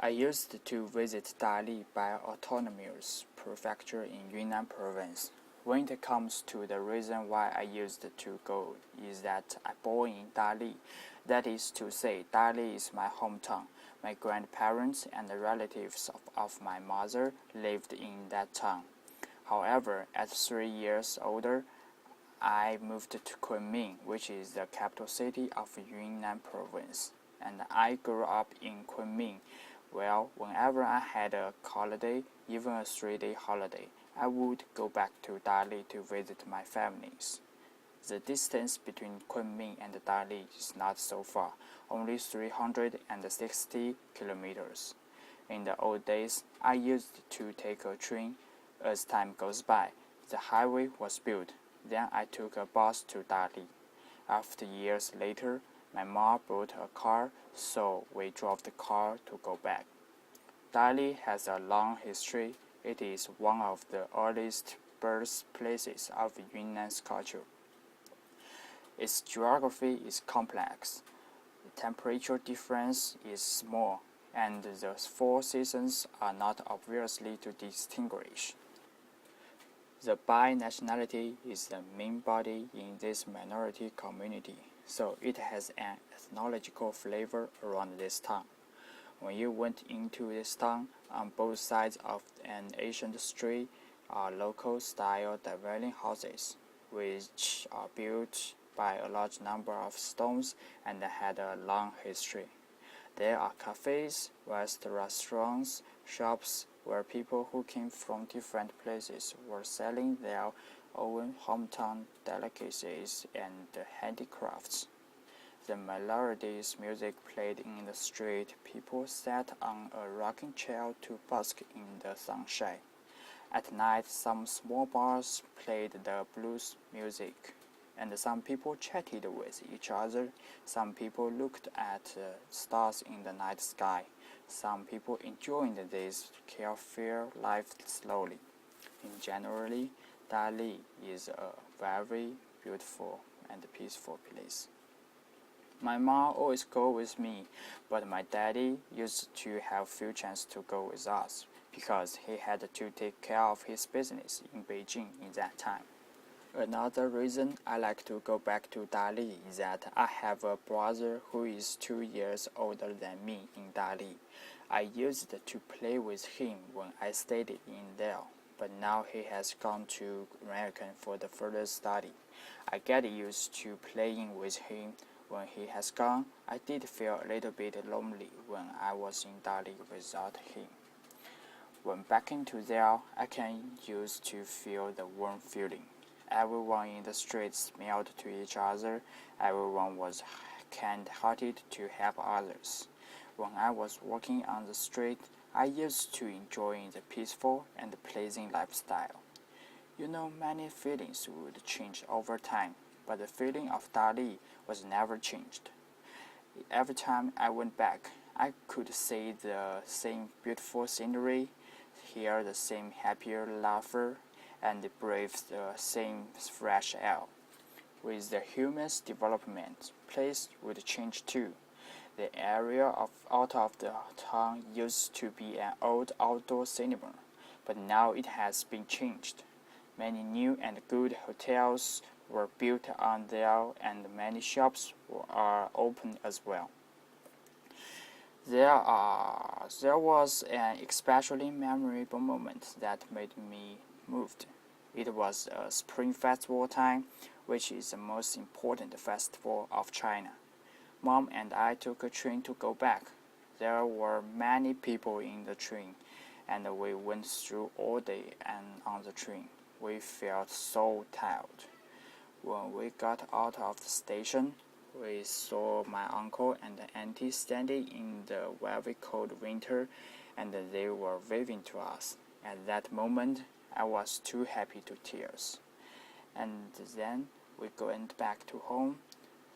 I used to visit Dali by autonomous prefecture in Yunnan province. When it comes to the reason why I used to go is that I born in Dali. That is to say, Dali is my hometown. My grandparents and the relatives of my mother lived in that town. However, at 3 years older, I moved to Kunming, which is the capital city of Yunnan province, and I grew up in Kunming. Well, whenever I had a holiday, even a 3-day holiday, I would go back to Dali to visit my families. The distance between Kunming and Dali is not so far, only 360 kilometers. In the old days, I used to take a train. As time goes by, the highway was built. Then I took a bus to Dali. After years later, my mom bought a car, so we drove the car to go back. Dali has a long history. It is one of the earliest birthplaces of Yunnan's culture. Its geography is complex. The temperature difference is small, and the 4 seasons are not obviously to distinguish. The Bai nationality is the main body in this minority community, so it has an ethnological flavor around this town. When you went into this town, on both sides of an ancient street are local-style dwelling houses, which are built by a large number of stones and had a long history. There are cafes, restaurants, shops, where people who came from different places were selling their own hometown delicacies and handicrafts. The melodious music played in the street. People sat on a rocking chair to bask in the sunshine. At night, some small bars played the blues music, and some people chatted with each other. Some people looked at stars in the night sky. Some people enjoyed this carefree life slowly. In general, Dali is a very beautiful and peaceful place. My mom always go with me, but my daddy used to have few chance to go with us because he had to take care of his business in Beijing in that time. Another reason I like to go back to Dali is that I have a brother who is 2 years older than me in Dali. I used to play with him when I stayed in there, but now he has gone to America for the further study. I get used to playing with him. When he has gone, I did feel a little bit lonely when I was in Dali without him. When back into there, I can used to feel the warm feeling. Everyone in the street smiled to each other. Everyone was kind-hearted to help others. When I was walking on the street, I used to enjoy the peaceful and pleasing lifestyle. You know, many feelings would change over time, but the feeling of Dali was never changed. Every time I went back, I could see the same beautiful scenery, hear the same happier laughter, and breathe the same fresh air. With the human's development, place would change too. The area out of the town used to be an old outdoor cinema, but now it has been changed. Many new and good hotels were built on there, and many shops are open as well. There was an especially memorable moment that made me moved. It was a Spring Festival time, which is the most important festival of China. Mom and I took a train to go back. There were many people in the train, and we went through all day and on the train. We felt so tired. When we got out of the station, we saw my uncle and auntie standing in the very cold winter, and they were waving to us. At that moment, I was too happy to tears. And then we went back to home.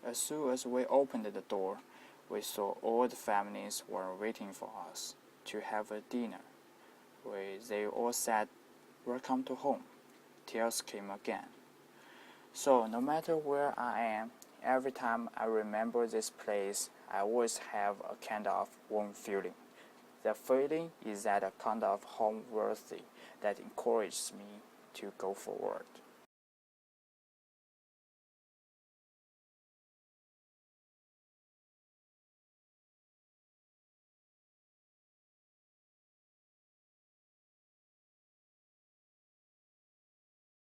As soon as we opened the door, we saw all the families were waiting for us to have a dinner. They all said, "Welcome to home." Tears came again. So no matter where I am, every time I remember this place, I always have a kind of warm feeling. The feeling is that a kind of home worthy that encourages me to go forward.